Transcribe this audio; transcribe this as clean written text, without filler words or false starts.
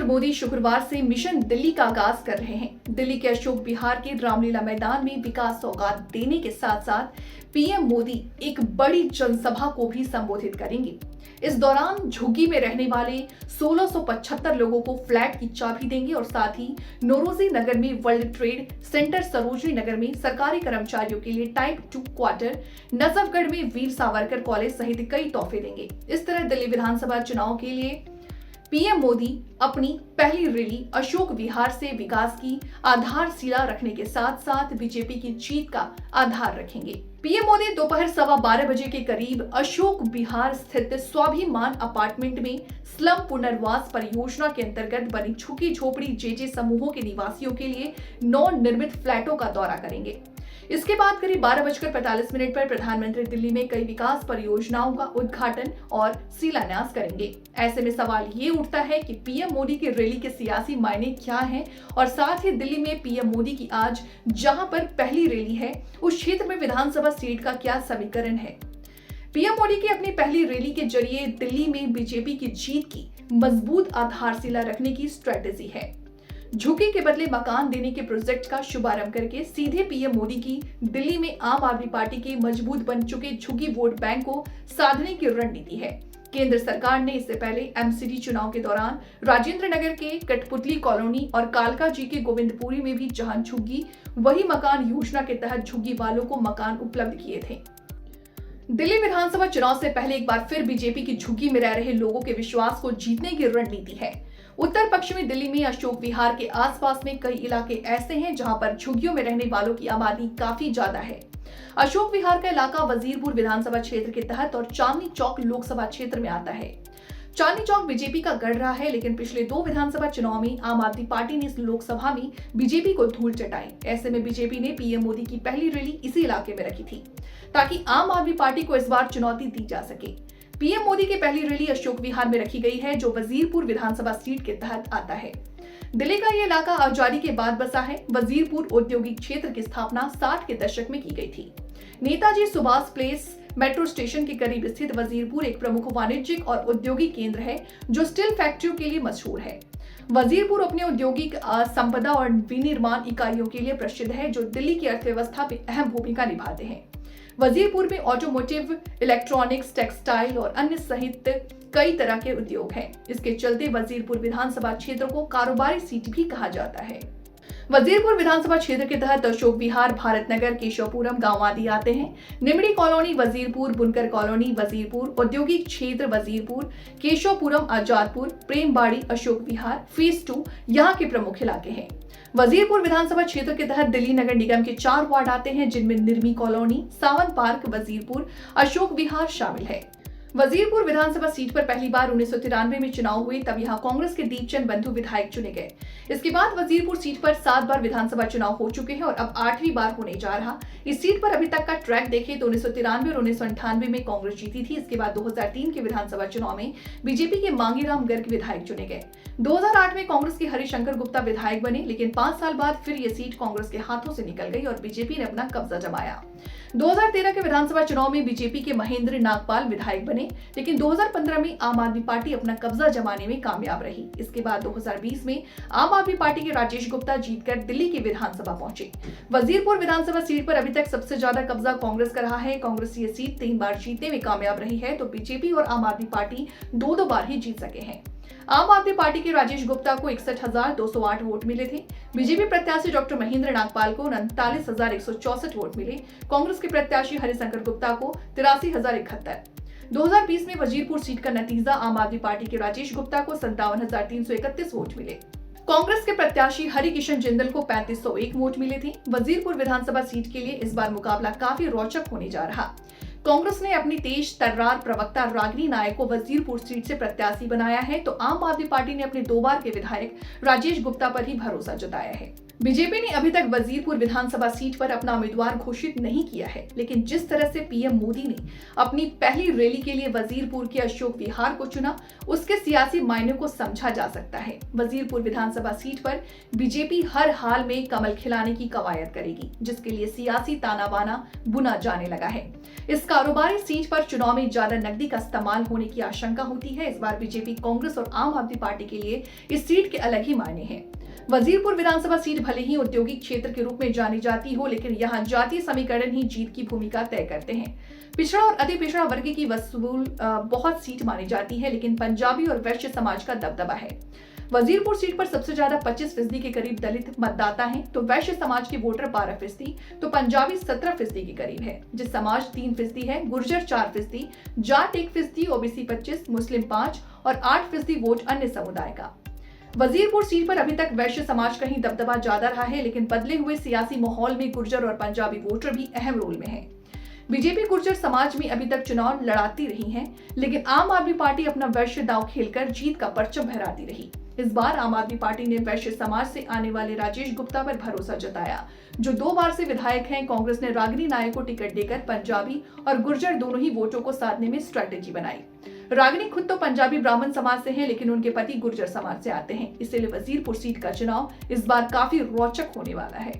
मोदी शुक्रवार से मिशन दिल्ली का आगाज कर रहे हैं। दिल्ली के अशोक विहार के रामलीला मैदान में विकास सौगात देने के साथ साथ पीएम मोदी एक बड़ी जनसभा को भी संबोधित करेंगे। इस दौरान झुग्गी में रहने वाले 1675 लोगों को फ्लैट की चाबी देंगे और साथ ही नौरोजी नगर में world trade centre, Sarojini Nagar में सरकारी कर्मचारियों के लिए टाइप 2 क्वार्टर, नजफगढ़ में वीर सावरकर कॉलेज सहित कई तोहफे देंगे। इस तरह दिल्ली विधानसभा चुनाव के लिए पीएम मोदी अपनी पहली रैली अशोक विहार से विकास की आधारशिला रखने के साथ साथ बीजेपी की जीत का आधार रखेंगे। पीएम मोदी दोपहर 12:15 बजे के करीब अशोक विहार स्थित स्वाभिमान अपार्टमेंट में स्लम पुनर्वास परियोजना के अंतर्गत बनी झुग्गी झोपड़ी जेजे समूहों के निवासियों के लिए नवनिर्मित फ्लैटों का दौरा करेंगे। इसके बाद करीब 12:45 पर प्रधानमंत्री दिल्ली में कई विकास परियोजनाओं का उद्घाटन और शिलान्यास करेंगे। ऐसे में सवाल ये उठता है कि पीएम मोदी की रैली के सियासी मायने क्या हैं और साथ ही दिल्ली में पीएम मोदी की आज जहां पर पहली रैली है उस क्षेत्र में विधानसभा सीट का क्या समीकरण है। पीएम मोदी की अपनी पहली रैली के जरिए दिल्ली में बीजेपी की जीत की मजबूत आधारशिला रखने की स्ट्रेटेजी है। झुग्गी के बदले मकान देने के प्रोजेक्ट का शुभारंभ करके सीधे पीएम मोदी की दिल्ली में आम आदमी पार्टी के मजबूत बन चुके झुग्गी वोट बैंक को साधने की रणनीति है। केंद्र सरकार ने इससे पहले एमसीडी चुनाव के दौरान राजेंद्र नगर के कठपुतली कॉलोनी और कालका जी के गोविंदपुरी में भी जहां झुग्गी वही मकान योजना के तहत झुग्गी वालों को मकान उपलब्ध किए थे। दिल्ली विधानसभा चुनाव से पहले एक बार फिर बीजेपी की झुग्गी में रह रहे लोगों के विश्वास को जीतने की रणनीति है। उत्तर पश्चिमी दिल्ली में अशोक विहार के आसपास में कई इलाके ऐसे हैं जहां पर झुग्गियों में रहने वालों की आबादी काफी ज्यादा है। अशोक विहार का इलाका वजीरपुर विधानसभा क्षेत्र के तहत और चांदनी चौक लोकसभा क्षेत्र में आता है। चांदनी चौक बीजेपी का गढ़ रहा है, लेकिन पिछले 2 विधानसभा चुनाव में आम आदमी पार्टी ने इस लोकसभा में बीजेपी को धूल चटाई। ऐसे में बीजेपी ने पीएम मोदी की पहली रैली इसी इलाके में रखी थी ताकि आम आदमी पार्टी को इस बार चुनौती दी जा सके। पीएम मोदी की पहली रैली अशोक विहार में रखी गई है जो वजीरपुर विधानसभा सीट के तहत आता है। दिल्ली का ये इलाका आजादी के बाद बसा है। वजीरपुर औद्योगिक क्षेत्र की स्थापना 60 के दशक में की गई थी। Netaji Subhash place metro station के करीब स्थित वजीरपुर एक प्रमुख वाणिज्यिक और औद्योगिक केंद्र है जो स्टील फैक्ट्रियों के लिए मशहूर है। वजीरपुर अपने औद्योगिक संपदा और विनिर्माण इकाइयों के लिए प्रसिद्ध है जो दिल्ली की अर्थव्यवस्था में अहम भूमिका निभाते हैं। वजीरपुर में ऑटोमोटिव, इलेक्ट्रॉनिक्स, टेक्सटाइल और अन्य सहित कई तरह के उद्योग हैं। इसके चलते वजीरपुर विधानसभा क्षेत्र को कारोबारी सीट भी कहा जाता है। वजीरपुर विधानसभा क्षेत्र के तहत अशोक विहार, भारत नगर, केशवपुरम गांव आदि आते हैं। निमड़ी कॉलोनी वजीरपुर, बुनकर कॉलोनी वजीरपुर, औद्योगिक क्षेत्र वजीरपुर, केशवपुरम, आजादपुर, प्रेमबाड़ी, अशोक विहार, फेज 2 यहाँ के प्रमुख इलाके हैं। वजीरपुर विधानसभा क्षेत्र के तहत दिल्ली नगर निगम के 4 वार्ड आते हैं जिनमें निर्मी कॉलोनी, सावन पार्क, वजीरपुर, अशोक विहार शामिल है। वजीरपुर विधानसभा सीट पर पहली बार 1993 में चुनाव हुए, तब यहां कांग्रेस के दीपचंद बंधु विधायक चुने गए। इसके बाद वजीरपुर सीट पर 7 बार विधानसभा चुनाव हो चुके हैं और अब 8वीं बार होने जा रहा। इस सीट पर अभी तक का ट्रैक देखें तो 1993 और 1998 में कांग्रेस जीती थी। इसके बाद 2003 के विधानसभा चुनाव में बीजेपी के मांगीराम गर्ग विधायक चुने गए। 2008 में कांग्रेस के हरिशंकर गुप्ता विधायक बने, लेकिन 5 साल बाद फिर ये सीट कांग्रेस के हाथों से निकल गई और बीजेपी ने अपना कब्जा जमाया। 2013 के विधानसभा चुनाव में बीजेपी के महेंद्र नागपाल विधायक बने, लेकिन 2015 में आम आदमी पार्टी अपना कब्जा जमाने में कामयाब रही। इसके बाद 2020 में आम आदमी पार्टी के राजेश गुप्ता जीतकर दिल्ली की विधानसभा पहुंचे। वजीरपुर विधानसभा सीट पर अभी तक सबसे ज्यादा कब्जा कांग्रेस का रहा है। कांग्रेस ये सीट 3 बार जीतने में कामयाब रही है, तो बीजेपी और आम आदमी पार्टी 2 बार ही जीत सके हैं। आम आदमी पार्टी के राजेश गुप्ता को 61,208 वोट मिले थे। बीजेपी प्रत्याशी डॉक्टर महेंद्र नागपाल को 39,164 वोट मिले। कांग्रेस के प्रत्याशी हरिशंकर गुप्ता को 83,071। 2020 में वजीरपुर सीट का नतीजा आम आदमी पार्टी के राजेश गुप्ता को 57,331 वोट मिले। कांग्रेस के प्रत्याशी हरिकिशन जिंदल को 3501 वोट मिले थे। वजीरपुर विधानसभा सीट के लिए इस बार मुकाबला काफी रोचक होने जा रहा। कांग्रेस ने अपनी तेज तर्रार प्रवक्ता रागिनी नायक को वजीरपुर सीट से प्रत्याशी बनाया है, तो आम आदमी पार्टी ने अपने 2 बार के विधायक राजेश गुप्ता पर ही भरोसा जताया है। बीजेपी ने अभी तक वजीरपुर विधानसभा सीट पर अपना उम्मीदवार घोषित नहीं किया है, लेकिन जिस तरह से पीएम मोदी ने अपनी पहली रैली के लिए वजीरपुर के अशोक विहार को चुना, उसके सियासी मायने को समझा जा सकता है। वजीरपुर विधानसभा सीट पर बीजेपी हर हाल में कमल खिलाने की कवायद करेगी, जिसके लिए सियासी ताना बाना बुना जाने लगा है। इस कारोबारी सीट पर चुनाव में ज्यादा नकदी का इस्तेमाल होने की आशंका होती है। इस बार बीजेपी, कांग्रेस और आम आदमी पार्टी के लिए इस सीट के अलग ही मायने हैं। वजीरपुर विधानसभा सीट भले ही औद्योगिक क्षेत्र के रूप में जानी जाती हो, लेकिन यहाँ जातीय समीकरण ही जीत की भूमिका तय करते हैं। पिछड़ा और अति पिछड़ा वर्ग की वसूल बहुत सीट मानी जाती है, लेकिन पंजाबी और वैश्य समाज का दबदबा है। वजीरपुर सीट पर सबसे ज्यादा 25% के करीब दलित मतदाता हैं, तो वैश्य समाज के वोटर 12%, तो पंजाबी 17% के करीब है। जिस समाज 3% है, गुर्जर 4%, जाट 1%, ओबीसी 25%, मुस्लिम 5% और 8% वोट अन्य समुदाय का। वजीरपुर सीट पर अभी तक वैश्य समाज का ही दबदबा ज्यादा रहा है, लेकिन बदले हुए सियासी माहौल में गुर्जर और पंजाबी वोटर भी अहम रोल में हैं। बीजेपी गुर्जर समाज में अभी तक चुनाव लड़ाती रही है, लेकिन आम आदमी पार्टी अपना वैश्य दांव खेलकर जीत का परचम फहराती रही। इस बार आम आदमी पार्टी ने वैश्य समाज से आने वाले राजेश गुप्ता पर भरोसा जताया, जो 2 बार से विधायक हैं। कांग्रेस ने रागिनी नायक को टिकट देकर पंजाबी और गुर्जर दोनों ही वोटों को साधने में स्ट्रेटेजी बनाई। रागिनी खुद तो पंजाबी ब्राह्मण समाज से हैं, लेकिन उनके पति गुर्जर समाज से आते हैं। इसलिए वजीरपुर सीट का चुनाव इस बार काफी रोचक होने वाला है।